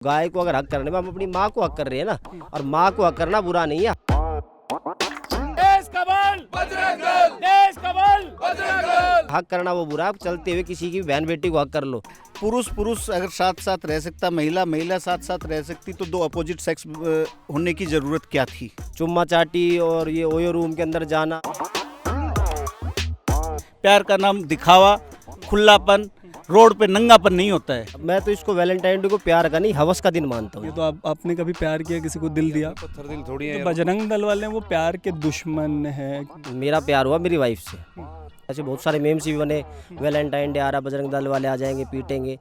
गाय को अगर हक करने में हम अपनी माँ को हक कर रहे हैं ना, और माँ को हक करना बुरा नहीं है। देश का बल बजरंग दल, देश का बल बजरंग दल। हक करना वो बुरा है, चलते हुए किसी की बहन बेटी को हक कर लो। पुरुष अगर साथ साथ रह सकता, महिला साथ साथ रह सकती, तो दो अपोजिट सेक्स होने की जरूरत क्या थी। चुम्मा चाटी और ये ओयो रूम के अंदर जाना, प्यार का नाम दिखावा, खुलापन, रोड पे नंगापन नहीं होता है। मैं तो इसको वैलेंटाइन डे को प्यार का नहीं हवस का दिन मानता ये हूँ। तो आपने कभी प्यार किया, किसी को दिल दिया? पत्थर दिल थोड़ी है। तो बजरंग दल वाले वो प्यार के दुश्मन है। मेरा प्यार हुआ मेरी वाइफ से। ऐसे बहुत सारे मेम्स भी बने, वैलेंटाइन डे आ रहा, बजरंग दल वाले आ जाएंगे, पीटेंगे।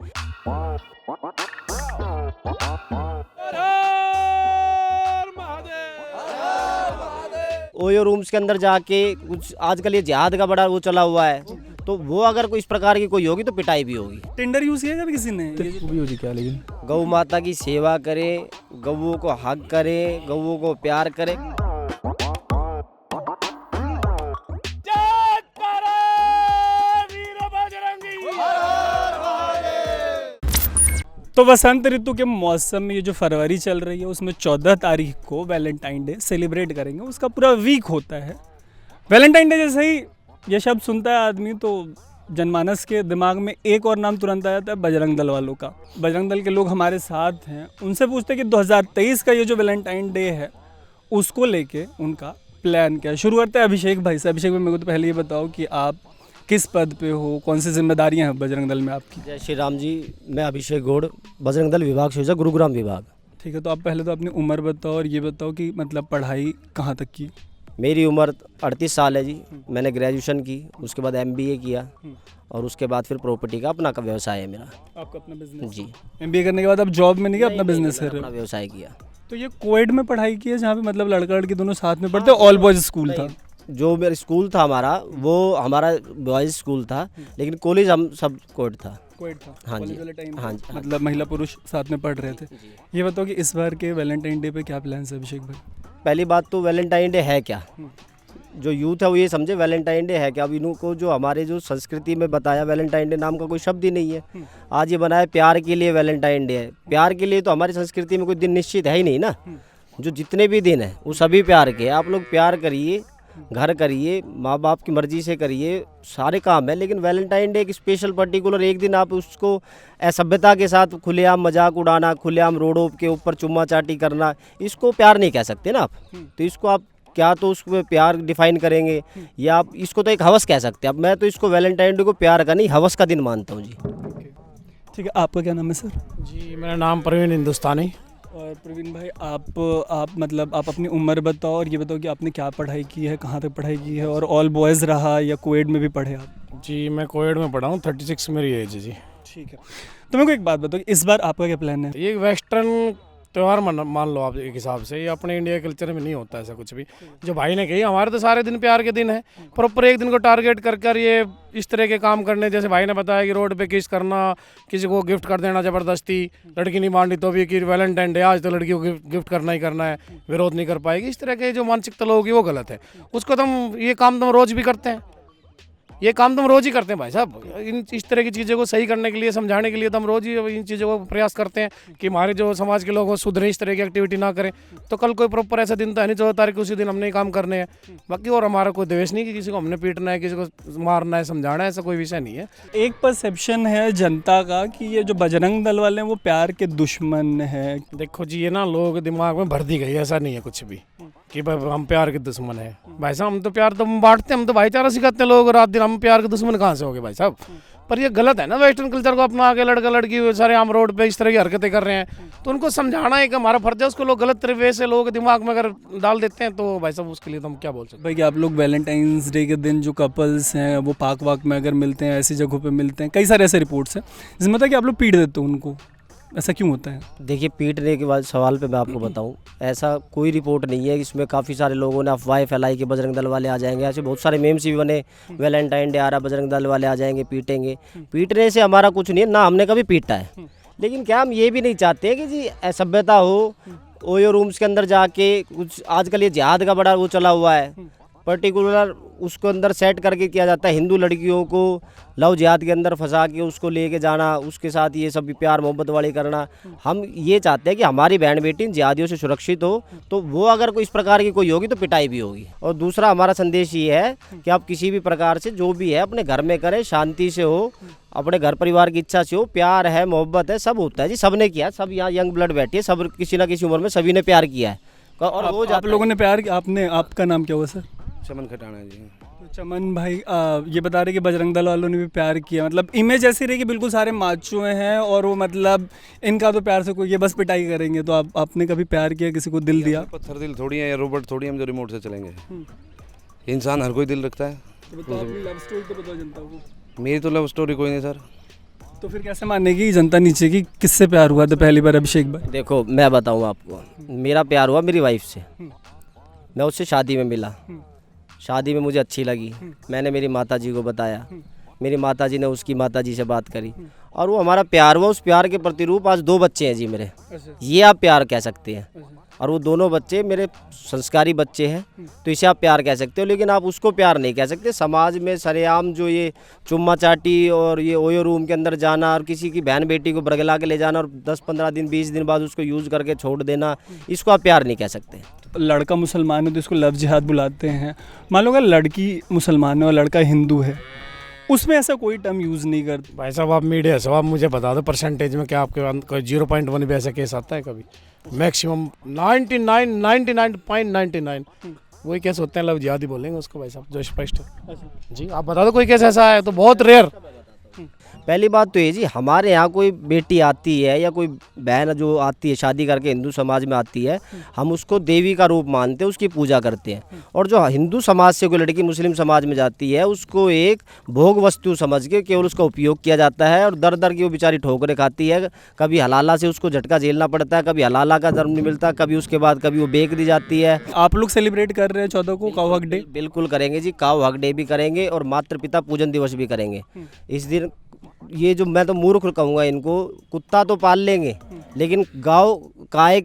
ओयो रूम्स के अंदर जाके कुछ आजकल ये जिहाद का बड़ा वो चला हुआ है, तो वो अगर कोई इस प्रकार की कोई होगी तो पिटाई भी होगी। टिंडर यूज किया कभी किसी ने? भी होती क्या? लेकिन गौ माता की सेवा करे, गौओं को हक करे, गौओं को प्यार करे। जय भारत वीर बजरंगी। तो वसंत ऋतु के मौसम में ये जो फरवरी चल रही है, उसमें 14 तारीख को वैलेंटाइन डे सेलिब्रेट करेंगे। उसका पूरा वीक होता है। वैलेंटाइन डे जैसे ही ये शब्द सुनता है आदमी, तो जनमानस के दिमाग में एक और नाम तुरंत आ जाता है, बजरंग दल वालों का। बजरंग दल के लोग हमारे साथ हैं, उनसे पूछते हैं कि 2023 का ये जो वैलेंटाइन डे है, उसको लेके उनका प्लान क्या है। शुरू करते हैं अभिषेक भाई से। अभिषेक भाई, मेरे को तो पहले ये बताओ कि आप किस पद पे हो, कौन सी जिम्मेदारियां हैं बजरंग दल में आपकी? जय श्री राम जी, मैं अभिषेक गौड़, बजरंग दल विभाग से गुरुग्राम विभाग। ठीक है, तो आप पहले तो अपनी उम्र बताओ और ये बताओ कि मतलब पढ़ाई कहाँ तक की? मेरी उम्र 38 साल है जी। मैंने ग्रेजुएशन की, उसके बाद MBA किया, और उसके बाद फिर प्रॉपर्टी का अपना का व्यवसाय है मेरा। आपका अपना बिजनेस जी। MBA करने के बाद आप जॉब में नहीं गए, अपना बिजनेस कर रहे अपना हो? व्यवसाय किया। तो ये कोएड में पढ़ाई की है, जहाँ पे मतलब लड़का लड़की दोनों साथ में पढ़ते? ऑल बॉयज स्कूल था? जो मेरा स्कूल था वो हमारा बॉयज स्कूल था, लेकिन कॉलेज हम सब कोड था। कोएड था? हाँ जी, कॉलेज वाले टाइम हाँ जी, मतलब महिला पुरुष साथ में पढ़ रहे थे। ये बताओ कि इस बार के वैलेंटाइन डे पे क्या प्लान है अभिषेक भाई? पहली बात तो वैलेंटाइन डे है क्या, जो यूथ है वो ये समझे वैलेंटाइन डे है क्या। अब इनको जो हमारे जो संस्कृति में बताया, वैलेंटाइन डे नाम का कोई शब्द ही नहीं है। आज ये बनाया प्यार के लिए वैलेंटाइन डे है। प्यार के लिए तो हमारी संस्कृति में कोई दिन निश्चित है ही नहीं ना। जो जितने भी दिन हैं वो सभी प्यार के। आप लोग प्यार करिए, घर करिए, माँ बाप की मर्जी से करिए, सारे काम है। लेकिन वैलेंटाइन डे एक स्पेशल पर्टिकुलर एक दिन आप उसको असभ्यता के साथ खुलेआम मजाक उड़ाना, खुलेआम रोडों के ऊपर चुम्मा चाटी करना, इसको प्यार नहीं कह सकते ना आप। तो इसको आप क्या तो उसमें प्यार डिफाइन करेंगे, या आप इसको तो एक हवस कह सकते हैं। अब मैं तो इसको वैलेंटाइन डे को प्यार का नहीं हवस का दिन मानता हूँ जी। ठीक है, आपका क्या नाम है सर? जी, मेरा नाम प्रवीण हिंदुस्तानी। और प्रवीण भाई, आप मतलब आप अपनी उम्र बताओ और ये बताओ कि आपने क्या पढ़ाई की है, कहाँ तक पढ़ाई की है, और ऑल बॉयज़ रहा या कोएड में भी पढ़े आप? जी, मैं कोएड में पढ़ा हूँ। 36 मेरी एज है जी। ठीक है, तो मेरे को एक बात बताओ कि इस बार आपका क्या प्लान है? ये वेस्टर्न त्यौहार मान लो आप एक हिसाब से। ये अपने इंडिया कल्चर में नहीं होता ऐसा कुछ भी। जो भाई ने कही, हमारे तो सारे दिन प्यार के दिन है। प्रॉपर एक दिन को टारगेट कर ये इस तरह के काम करने, जैसे भाई ने बताया कि रोड पे किस करना, किसी को गिफ्ट कर देना ज़बरदस्ती, लड़की नहीं मांगी तो भी कि वैलेंटाइन डे आज तो लड़की को गिफ्ट करना ही करना है, विरोध नहीं कर पाएगी। इस तरह के जो मानसिकता लोगों की वो गलत है। उसको ये काम तुम रोज़ भी करते हैं, ये काम तो हम रोज़ ही करते हैं भाई साहब। इस तरह की चीज़ों को सही करने के लिए, समझाने के लिए तो हम रोज़ ही इन चीज़ों को प्रयास करते हैं कि हमारे जो समाज के लोग सुधरें, इस तरह की एक्टिविटी ना करें। तो कल कोई प्रॉपर ऐसा दिन तो है नहीं 14 तारीख को, उसी दिन हमने ही काम करने हैं। बाकी और हमारा कोई द्वेष नहीं कि किसी को हमने पीटना है, किसी को मारना है, समझाना है, ऐसा कोई विषय नहीं है। एक परसेप्शन है जनता का कि ये जो बजरंग दल वाले हैं वो प्यार के दुश्मन है। देखो जी, ये ना लोगों के दिमाग में भर दी गई, ऐसा नहीं है कुछ भी कि भाई हम प्यार के दुश्मन है। भाई साहब, हम तो प्यार तो बांटते हैं, हम तो भाईचारा सिखाते हैं लोगों को रात दिन। हम प्यार के दुश्मन कहाँ से हो गए भाई साहब? पर ये गलत है ना, वेस्टर्न कल्चर को अपना आगे लड़का लड़की सारे आम रोड पे इस तरह की हरकतें कर रहे हैं। तो उनको समझाना है कि हमारा फर्ज है। उसको लोग गलत तरीके से लोगों के दिमाग में अगर डाल देते हैं तो भाई साहब उसके लिए तो हम क्या बोल सकते हैं। भाई कि आप लोग वैलेंटाइंस डे के दिन जो कपल्स हैं वो पार्क वाक में अगर मिलते हैं, ऐसी जगहों पे मिलते हैं, कई सारे ऐसे रिपोर्ट्स हैं जिसमें मतलब कि आप लोग पीट देते हो उनको। ऐसा क्यों होता है? देखिए, पीटने के बाद सवाल पे मैं आपको बताऊं, ऐसा कोई रिपोर्ट नहीं है। इसमें काफ़ी सारे लोगों ने अफवाहें फैलाई कि बजरंग दल वाले आ जाएंगे। ऐसे बहुत सारे मेम्स भी बने, वैलेंटाइन डे आ रहा, बजरंग दल वाले आ जाएंगे, पीटेंगे। पीटने से हमारा कुछ नहीं है ना, हमने कभी पीटा है। लेकिन क्या हम ये भी नहीं चाहते कि जी असभ्यता हो, ओयो रूम्स के अंदर जाके कुछ आजकल ये जिहाद का बड़ा वो चला हुआ है, पर्टिकुलर उसको अंदर सेट करके किया जाता है। हिंदू लड़कियों को लव जिहाद के अंदर फंसा के उसको लेके जाना, उसके साथ ये सब प्यार मोहब्बत वाली करना। हम ये चाहते हैं कि हमारी बहन बेटी जिहादियों से सुरक्षित हो, तो वो अगर कोई इस प्रकार की कोई होगी तो पिटाई भी होगी। और दूसरा हमारा संदेश ये है कि आप किसी भी प्रकार से जो भी है अपने घर में करें, शांति से हो, अपने घर परिवार की इच्छा से हो। प्यार है, मोहब्बत है, सब होता है जी, सबने किया। सब यहाँ यंग ब्लड बैठी है, सब किसी ना किसी उम्र में सभी ने प्यार किया है। और वो आप लोगों ने प्यार किया। आपने, आपका नाम क्या हुआ सर? चमन खटाना जी। तो चमन भाई ये बता रहे कि बजरंग दल वालों ने भी प्यार किया, मतलब इमेज ऐसी रही कि बिल्कुल सारे माचो हैं और वो मतलब इनका तो प्यार से कोई, ये बस पिटाई करेंगे। तो आपने कभी प्यार किया, किसी को दिल दिया? पत्थर दिल थोड़ी है या रोबोट थोड़ी हम जो रिमोट से चलेंगे। इंसान हर कोई दिल रखता है। तो अपनी लव स्टोरी तो बताओ जनता को। मेरी तो लव स्टोरी कोई नहीं सर। तो फिर कैसे मानेगी जनता नीचे की किससे प्यार हुआ था पहली बार अभिषेक भाई? देखो मैं बताऊँ आपको, मेरा प्यार हुआ मेरी वाइफ से। मैं उससे शादी में मिला, शादी में मुझे अच्छी लगी, मैंने मेरी माताजी को बताया, मेरी माताजी ने उसकी माताजी से बात करी और वो हमारा प्यार हुआ। उस प्यार के प्रतिरूप आज 2 बच्चे हैं जी मेरे। ये आप प्यार कह सकते हैं। और वो दोनों बच्चे मेरे संस्कारी बच्चे हैं, तो इसे आप प्यार कह सकते हो। लेकिन आप उसको प्यार नहीं कह सकते। समाज में सरेआम जो ये चुम्मा चाटी और ये ओयो रूम के अंदर जाना और किसी की बहन बेटी को बरगला के ले जाना और 10-15 दिन 20 दिन बाद उसको यूज़ करके छोड़ देना, इसको आप प्यार नहीं कह सकते। लड़का मुसलमान है तो इसको लव जिहाद बुलाते हैं। मान लो अगर लड़की मुसलमान है और लड़का हिंदू है, उसमें ऐसा कोई टर्म यूज़ नहीं करते। भाई साहब आप मीडिया से, आप मुझे बता दो परसेंटेज में क्या आपके कोई 0.1 भी ऐसा केस आता है कभी? मैक्सिमम 99.99 वही केस होते हैं लव जिहादी बोलेंगे उसको भाई साहब, जो स्पष्ट है। जी आप बता दो कोई केस ऐसा है तो, बहुत रेयर। पहली बात तो ये जी, हमारे यहाँ कोई बेटी आती है या कोई बहन जो आती है शादी करके हिंदू समाज में आती है, हम उसको देवी का रूप मानते हैं, उसकी पूजा करते हैं। और जो हिंदू समाज से कोई लड़की मुस्लिम समाज में जाती है, उसको एक भोग वस्तु समझ के केवल उसका उपयोग किया जाता है और दर दर की वो बेचारी ठोकरें खाती है। कभी हलाला से उसको झटका झेलना पड़ता है, कभी हलाला का जन्म नहीं मिलता, कभी उसके बाद कभी वो बेच दी जाती है। आप लोग सेलिब्रेट कर रहे हैं 14 को काऊ हक डे? बिल्कुल करेंगे जी, काऊ हक डे भी करेंगे और मातृ पिता पूजन दिवस भी करेंगे। इस दिन ये जो मैं तो मूर्ख कहूँगा इनको, कुत्ता तो पाल लेंगे लेकिन गाय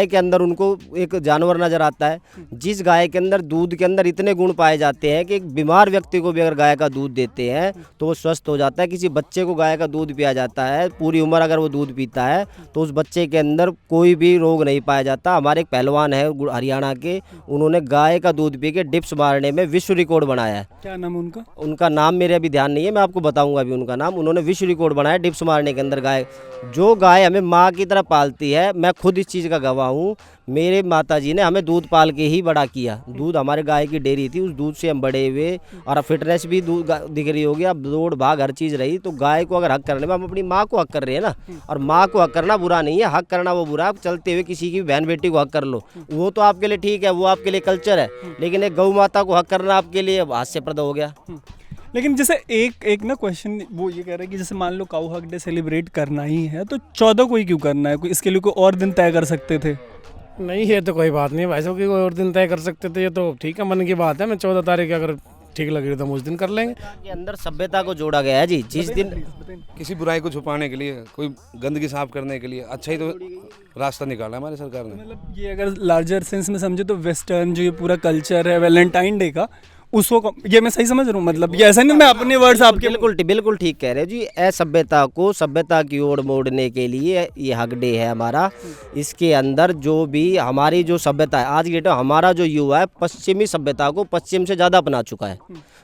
के अंदर उनको एक जानवर नज़र आता है। जिस गाय के अंदर दूध के अंदर इतने गुण पाए जाते हैं कि एक बीमार व्यक्ति को भी अगर गाय का दूध देते हैं तो वो स्वस्थ हो जाता है। किसी बच्चे को गाय का दूध पिया जाता है, पूरी उम्र अगर वो दूध पीता है तो उस बच्चे के अंदर कोई भी रोग नहीं पाया जाता। हमारे एक पहलवान है हरियाणा के, उन्होंने गाय का दूध पी के डिप्स मारने में विश्व रिकॉर्ड बनाया है। क्या नाम उनका? उनका नाम मेरे अभी ध्यान नहीं है, मैं आपको बताऊंगा अभी उनका नाम। उन्होंने विश्व रिकॉर्ड बनाया डिप्स मारने के अंदर। गाय जो गाय हमें माँ की तरह पालती है, मैं खुद इस चीज़ का गवाह हूँ। मेरे माताजी ने हमें दूध पाल के ही बड़ा किया। दूध हमारे गाय की डेयरी थी, उस दूध से हम बड़े हुए और फिटनेस भी दूध दिख रही होगी। अब दौड़ भाग हर चीज़ रही। तो गाय को अगर हक करने में हम अपनी माँ को हक कर रहे हैं ना, और माँ को हक करना बुरा नहीं है, हक करना वो बुरा है। आप चलते हुए किसी की बहन बेटी को हक कर लो, वो तो आपके लिए ठीक है, वो आपके लिए कल्चर है। लेकिन एक गौ माता को हक करना आपके लिए हास्यप्रद हो गया। लेकिन जैसे एक ना क्वेश्चन वो ये कह रहा है कि जैसे मान लो काऊ हक डे सेलिब्रेट करना ही है तो 14 को ही क्यों करना है? कोई इसके लिए कोई और दिन तय कर सकते थे? नहीं ये तो कोई बात नहीं भाई साहब, कोई और दिन तय कर सकते थे, ये तो ठीक है, मन की बात है। मैं 14 तारीख अगर ठीक लग रही तो हम उस दिन कर लेंगे। के अंदर सभ्यता को जोड़ा गया है जी। जिस दिन किसी बुराई को छुपाने के लिए, कोई गंदगी साफ करने के लिए अच्छा ही तो रास्ता निकाला हमारी सरकार ने। मतलब ये अगर लार्जर सेंस में समझे तो वेस्टर्न जो ये पूरा कल्चर है वैलेंटाइन डे का, उसको ये मैं सही समझ रहा हूँ? मतलब ये ऐसा नहीं, मैं अपने वर्ड्स आपके बिल्कुल ठीक कह रहे हो जी। असभ्यता को सभ्यता की ओर मोड़ने के लिए ये हक डे है हमारा। इसके अंदर जो भी हमारी जो सभ्यता है, आज की डेट में हमारा जो युवा है पश्चिमी सभ्यता को पश्चिम से ज़्यादा अपना चुका है।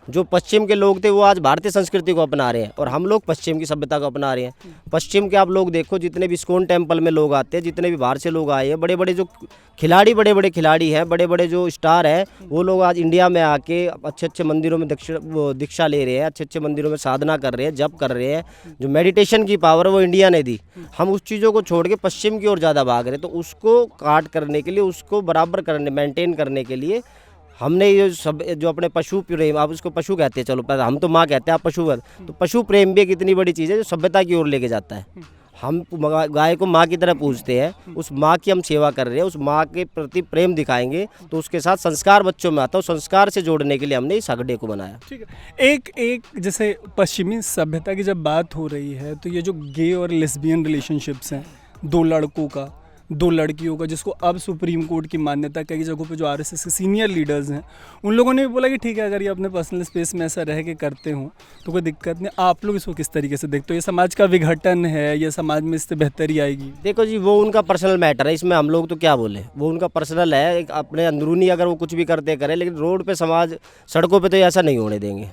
जो पश्चिम के लोग थे वो आज भारतीय संस्कृति को अपना रहे हैं और हम लोग पश्चिम की सभ्यता को अपना रहे हैं। पश्चिम के आप लोग देखो, जितने भी इस्कॉन टेम्पल में लोग आते हैं, जितने भी बाहर से लोग आए हैं, बड़े बड़े बड़े खिलाड़ी हैं, बड़े बड़े जो स्टार हैं, वो लोग आज इंडिया में आके अच्छे मंदिरों में दीक्षा ले रहे हैं, अच्छे मंदिरों में साधना कर रहे हैं, जप कर रहे हैं। जो मेडिटेशन की पावर वो इंडिया ने दी। हम उस चीज़ों को छोड़ के पश्चिम की ओर ज़्यादा भाग रहे हैं। तो उसको काट करने के लिए, उसको बराबर करने, मेंटेन करने के लिए हमने ये सब जो अपने पशु प्रेम, आप उसको पशु कहते हैं, चलो हम तो माँ कहते हैं, आप पशु। तो पशु प्रेम भी एक इतनी बड़ी चीज़ है जो सभ्यता की ओर लेके जाता है। हम गाय को माँ की तरह पूजते हैं, उस माँ की हम सेवा कर रहे हैं, उस माँ के प्रति प्रेम दिखाएंगे तो उसके साथ संस्कार बच्चों में आता है। संस्कार से जोड़ने के लिए हमने इस हक डे को बनाया। ठीक है। एक जैसे पश्चिमी सभ्यता की जब बात हो रही है तो ये जो गे और लेस्बियन रिलेशनशिप्स हैं 2 लड़कों का, 2 लड़कियों का, जिसको अब सुप्रीम कोर्ट की मान्यता कई जगहों पे जो आरएसएस के सीनियर लीडर्स हैं उन लोगों ने भी बोला कि ठीक है अगर ये अपने पर्सनल स्पेस में ऐसा रह के करते हों तो कोई दिक्कत नहीं। आप लोग इसको किस तरीके से देखते हो? ये समाज का विघटन है या समाज में इससे बेहतरी आएगी? देखो जी, वो उनका पर्सनल मैटर है, इसमें हम लोग तो क्या बोले, वो उनका पर्सनल है, एक अपने अंदरूनी अगर वो कुछ भी करते करें, लेकिन रोड पे समाज सड़कों पे तो ऐसा नहीं होने देंगे।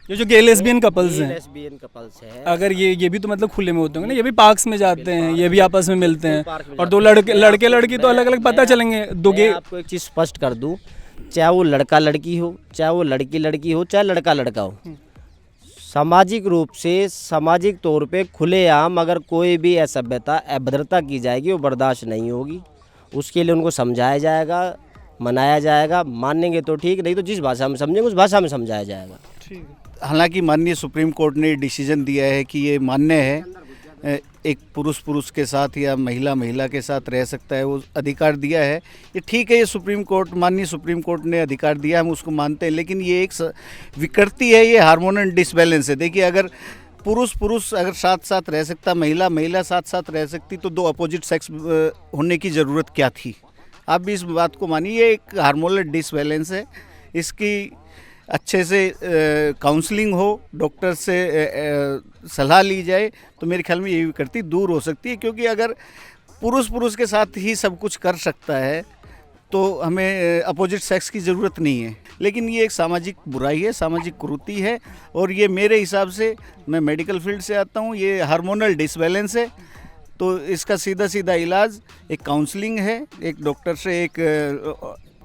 ये जो गे लेस्बियन कपल्स हैं, लेस्बियन कपल्स है, अगर ये भी तो मतलब खुले में होते होंगे ना, ये भी पार्क्स में जाते हैं, ये भी आपस में मिलते हैं, और 2 लड़के लड़की तो अलग अलग पता चलेंगे। मैं आपको एक चीज़ स्पष्ट कर दूं, चाहे वो लड़का लड़की हो, चाहे वो लड़की लड़की हो, चाहे लड़का लड़का हो, सामाजिक रूप से सामाजिक तौर पे खुलेआम अगर कोई भी असभ्यता अभद्रता की जाएगी वो बर्दाश्त नहीं होगी। उसके लिए उनको समझाया जाएगा, मनाया जाएगा, मानेंगे तो ठीक, नहीं तो जिस भाषा में समझेंगे उस भाषा में समझाया जाएगा। हालांकि माननीय सुप्रीम कोर्ट ने डिसीजन दिया है कि ये मान्य है, एक पुरुष पुरुष के साथ या महिला महिला के साथ रह सकता है, वो अधिकार दिया है, ये ठीक है। ये सुप्रीम कोर्ट, माननीय सुप्रीम कोर्ट ने अधिकार दिया, हम उसको मानते हैं, लेकिन ये एक विकृति है, ये हार्मोनल डिसबैलेंस है। देखिए, अगर पुरुष अगर साथ साथ रह सकता, महिला महिला साथ साथ रह सकती, तो 2 अपोजिट सेक्स होने की ज़रूरत क्या थी? आप भी इस बात को मानिए, ये एक हार्मोनल डिसबैलेंस है। इसकी अच्छे से काउंसलिंग हो, डॉक्टर से सलाह ली जाए, तो मेरे ख्याल में ये विकृति दूर हो सकती है। क्योंकि अगर पुरुष के साथ ही सब कुछ कर सकता है तो हमें अपोजिट सेक्स की ज़रूरत नहीं है। लेकिन ये एक सामाजिक बुराई है, सामाजिक कुरीति है, और ये मेरे हिसाब से, मैं मेडिकल फील्ड से आता हूँ, ये हार्मोनल डिसबैलेंस है। तो इसका सीधा इलाज एक काउंसलिंग है, एक डॉक्टर से, एक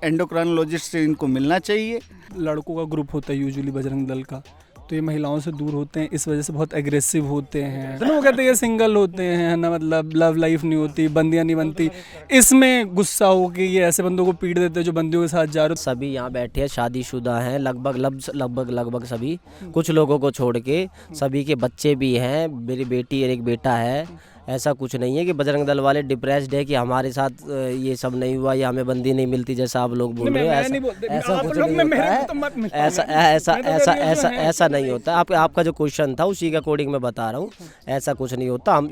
एंडोक्राइनोलॉजिस्ट से इनको मिलना चाहिए। लड़कों का ग्रुप होता है यूजुअली बजरंग दल का, तो ये महिलाओं से दूर होते हैं, इस वजह से बहुत एग्रेसिव होते हैं। वो कहते हैं ये सिंगल होते हैं ना, मतलब लव लाइफ नहीं होती, बंदियां नहीं बनती, इसमें गुस्सा हो के ये ऐसे बंदों को पीट देते हैं जो बंदियों के साथ जा रहे हो। सभी यहाँ बैठे हैं शादीशुदा हैं, लगभग सभी, कुछ लोगों को छोड़ के सभी के बच्चे भी हैं, मेरी बेटी और एक बेटा है। ऐसा कुछ नहीं है कि बजरंग दल वाले डिप्रेस्ड है कि हमारे साथ ये सब नहीं हुआ या हमें बंदी नहीं मिलती, जैसा आप लोग बोल रहे हो। ऐसा कुछ नहीं होता है, ऐसा नहीं होता। आपका जो क्वेश्चन था उसी के अकॉर्डिंग मैं बता रहा हूँ, ऐसा कुछ नहीं होता। हम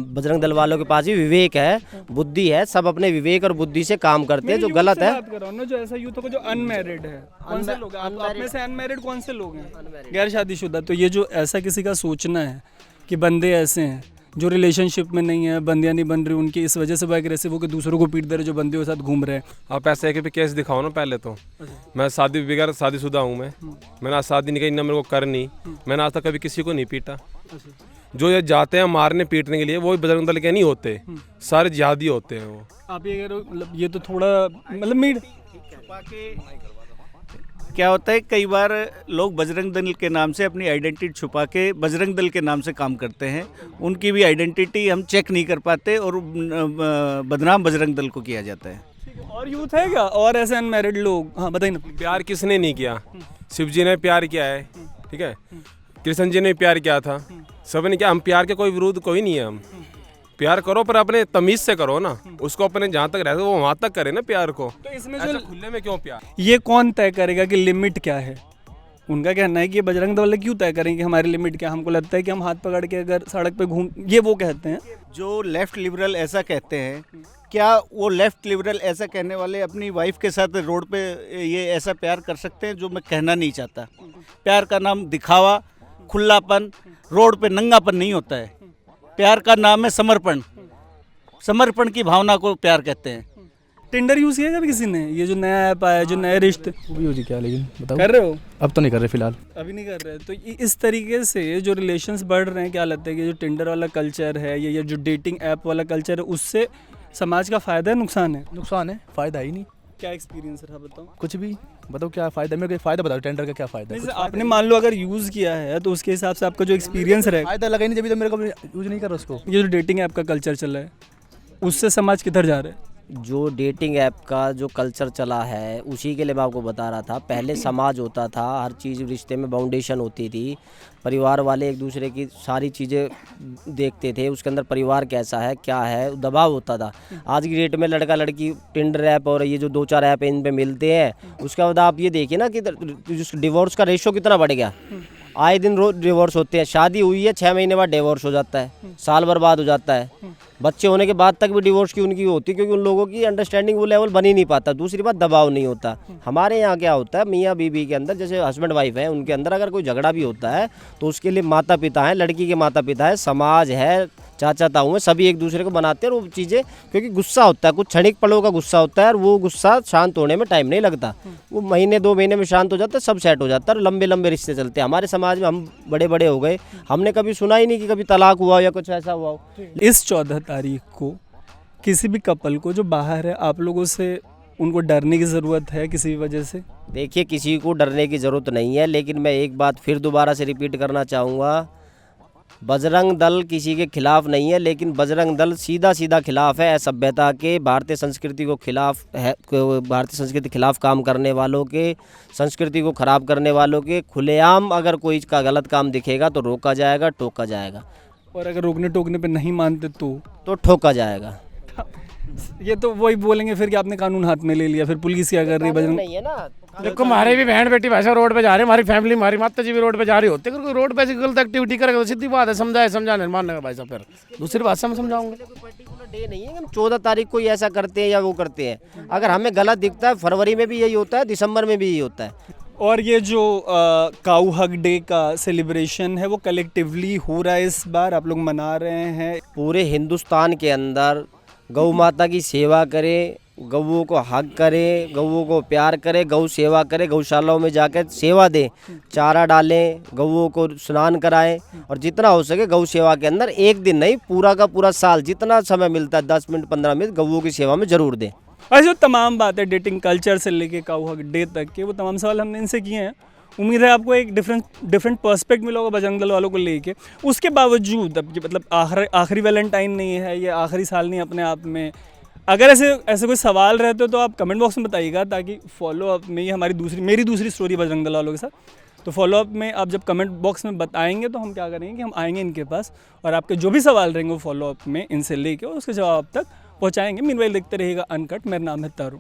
बजरंग दल वालों के पास भी विवेक है, बुद्धि है, सब अपने विवेक और बुद्धि से काम करते हैं। जो गलत है, जो ऐसा यूथ को जो अनमैरिड है, कौन से लोग हैं आप में से? अनमैरिड कौन से लोग हैं? गैर शादीशुदा। तो ये जो ऐसा किसी का सोचना है कि बंदे ऐसे हैं जो रिलेशनशिप में नहीं है, बंदियां नहीं बन रही उनकी, इस वजह से वो एग्रेसिव होकर दूसरों को पीट दे रहे जो बंदियों के साथ घूम रहे हैं। आप ऐसे है कि केस दिखाओ ना पहले तो। मैं बगैर शादीशुदा हूँ, मैंने आज शादी नहीं की ना, मेरे को करनी, मैंने आज तक कभी किसी को नहीं पीटा। जो ये जाते हैं मारने पीटने के लिए वो बजरंग दल के नहीं होते, सारे जिहादी होते हैं वो। आप ये कह रहे हो, मतलब ये तो थोड़ा मतलब क्या होता है, कई बार लोग बजरंग दल के नाम से अपनी आइडेंटिटी छुपा के बजरंग दल के नाम से काम करते हैं। उनकी भी आइडेंटिटी हम चेक नहीं कर पाते और बदनाम बजरंग दल को किया जाता है। और यूथ है क्या और ऐसे अनमैरिड लोग? हाँ बताइए ना। प्यार किसने नहीं किया? शिव जी ने प्यार किया है, ठीक है, कृष्ण जी ने प्यार किया था, सबने किया। हम प्यार के कोई विरोध कोई नहीं है। हम प्यार करो पर अपने तमीज से करो ना, उसको अपने जहाँ तक रहते वो वहाँ तक करे ना प्यार को। तो इसमें जो खुले में क्यों प्यार? ये कौन तय करेगा कि लिमिट क्या है? उनका कहना है कि बजरंग दल वाले क्यों तय करेंगे हमारी लिमिट क्या? हमको लगता है कि हम हाथ पकड़ के अगर सड़क पे घूम, ये वो कहते हैं जो लेफ्ट लिबरल ऐसा कहते हैं, क्या वो लेफ्ट लिबरल ऐसा कहने वाले अपनी वाइफ के साथ रोड पे ये ऐसा प्यार कर सकते हैं? जो मैं कहना नहीं चाहता। प्यार का नाम दिखावा, खुलापन, रोड पे नंगापन नहीं होता है। प्यार का नाम है समर्पण, समर्पण की भावना को प्यार कहते हैं। टिंडर यूज़ किया कभी किसी ने? ये जो नया ऐप आया, जो नए रिश्ते यूज क्या, लेकिन बताओ कर रहे हो? अब तो नहीं कर रहे फिलहाल। अभी नहीं कर रहे। तो इस तरीके से जो रिलेशंस बढ़ रहे हैं, क्या लगता है कि जो टिंडर वाला कल्चर है या जो डेटिंग ऐप वाला कल्चर है, उससे समाज का फ़ायदा है नुकसान है? नुकसान है, फ़ायदा ही नहीं। क्या एक्सपीरियंस रहा बताओ? कुछ भी बताओ, क्या फ़ायदा? मेरे को फ़ायदा बताओ, टेंडर का क्या फ़ायदा है? आपने मान लो अगर यूज़ किया है तो उसके हिसाब से आपका जो एक्सपीरियंस रहेगा। फ़ायदा लगा ही नहीं, जब तो मेरे को यूज़ नहीं कर रहा उसको। ये जो डेटिंग ऐप का कल्चर चला है उससे समाज किधर जा रहा है? जो डेटिंग ऐप का जो कल्चर चला है उसी के लिए मैं आपको बता रहा था। पहले समाज होता था, हर चीज़ रिश्ते में बाउंडेशन होती थी, परिवार वाले एक दूसरे की सारी चीज़ें देखते थे, उसके अंदर परिवार कैसा है क्या है, दबाव होता था। आज की डेट में लड़का लड़की टिंडर ऐप और ये जो 2-4 ऐप इन पे मिलते हैं, उसके बाद आप ये देखिए ना कि डिवोर्स का रेशो कितना बढ़ गया। आए दिन रोज डिवोर्स होते हैं। शादी हुई है 6 महीने बाद डिवोर्स हो जाता है, साल बर्बाद हो जाता है। बच्चे होने के बाद तक भी डिवोर्स की उनकी होती, क्योंकि उन लोगों की अंडरस्टैंडिंग वो लेवल बन ही नहीं पाता। दूसरी बात, दबाव नहीं होता। हमारे यहाँ क्या होता है, मियाँ बीवी के अंदर, जैसे हस्बैंड वाइफ है, उनके अंदर अगर कोई झगड़ा भी होता है तो उसके लिए माता पिता हैं, लड़की के माता पिता है, समाज है, चाचा ताऊ हैं, सभी एक दूसरे को बनाते हैं। और वो चीज़ें, क्योंकि गुस्सा होता है, कुछ क्षणिक पलों का गुस्सा होता है, और वो गुस्सा शांत होने में टाइम नहीं लगता। वो महीने 2 महीने में शांत हो जाता है, सब सेट हो जाता है, और लंबे लंबे रिश्ते चलते हैं। हमारे समाज में हम बड़े बड़े हो गए, हमने कभी सुना ही नहीं कि कभी तलाक हुआ या कुछ ऐसा हुआ हो। इस 14 तारीख को किसी भी कपल को जो बाहर है, आप लोगों से उनको डरने की ज़रूरत है किसी भी वजह से? देखिए, किसी को डरने की ज़रूरत नहीं है, लेकिन मैं एक बात फिर दोबारा से रिपीट करना चाहूँगा, बजरंग दल किसी के खिलाफ नहीं है, लेकिन बजरंग दल सीधा सीधा खिलाफ है असभ्यता के, भारतीय संस्कृति को खिलाफ है, भारतीय संस्कृति के खिलाफ काम करने वालों के, संस्कृति को ख़राब करने वालों के। खुलेआम अगर कोई का गलत काम दिखेगा तो रोका जाएगा, टोका जाएगा। और अगर रोकने टोकने पे नहीं मानते तो ठोका जाएगा। ये तो वही बोलेंगे फिर कि आपने कानून हाथ में ले लिया, फिर पुलिस क्या कर रही है? बजरंग नहीं है ना। देखो, हमारे भी बहन बेटी भाई साहब रोड पे जा रहे हैं, हमारी फैमिली, हमारी माता जी भी रोड पे जा रही होती है। अगर कोई रोड पे ऐसी गलत एक्टिविटी करेगा तो सीधी बात है, समझाने मानने का भाई साहब। फिर दूसरी बात से हम समझाऊंगे। कोई पर्टिकुलर डे नहीं है कि हम 14 तारीख को ऐसा करते हैं या वो करते हैं। अगर हमें गलत दिखता है, फरवरी में भी यही होता है, दिसंबर में भी यही होता है। और ये जो काऊ हक डे का सेलिब्रेशन है वो कलेक्टिवली हो रहा है, इस बार आप लोग मना रहे हैं। पूरे हिंदुस्तान के अंदर गौ माता की सेवा करें, गऊओं को हक करें, गऊओं को प्यार करें, गौ सेवा करें, गौशालाओं में जाकर सेवा दें, चारा डालें, गऊओं को स्नान कराएं, और जितना हो सके गौ सेवा के अंदर एक दिन नहीं, पूरा का पूरा साल जितना समय मिलता है, 10 मिनट 15 मिनट गऊओं की सेवा में ज़रूर दें। और जो तमाम बातें डेटिंग कल्चर से लेके काऊ हक डे तक के, वो तमाम सवाल हमने इनसे किए हैं। उम्मीद है आपको एक डिफरेंट पर्सपेक्ट मिला होगा बजरंग दल वालों को लेके। उसके बावजूद, अब ये मतलब आखिरी वैलेंटाइन नहीं है, ये आखिरी साल नहीं अपने आप में, अगर ऐसे कोई सवाल रहते हो तो आप कमेंट बॉक्स में बताइएगा, ताकि फॉलो अप में, ये मेरी दूसरी स्टोरी बजरंग दल वालों के साथ, तो फॉलो अप में आप जब कमेंट बॉक्स में बताएंगे तो हम क्या करेंगे कि हम आएंगे इनके पास, और आपके जो भी सवाल रहेंगे वो फॉलो अप में इनसे लेके और उसके जवाब तक पहुँचाएंगे। मीनवाइल देखते रहिएगा अनकट। मेरा नाम है तारू।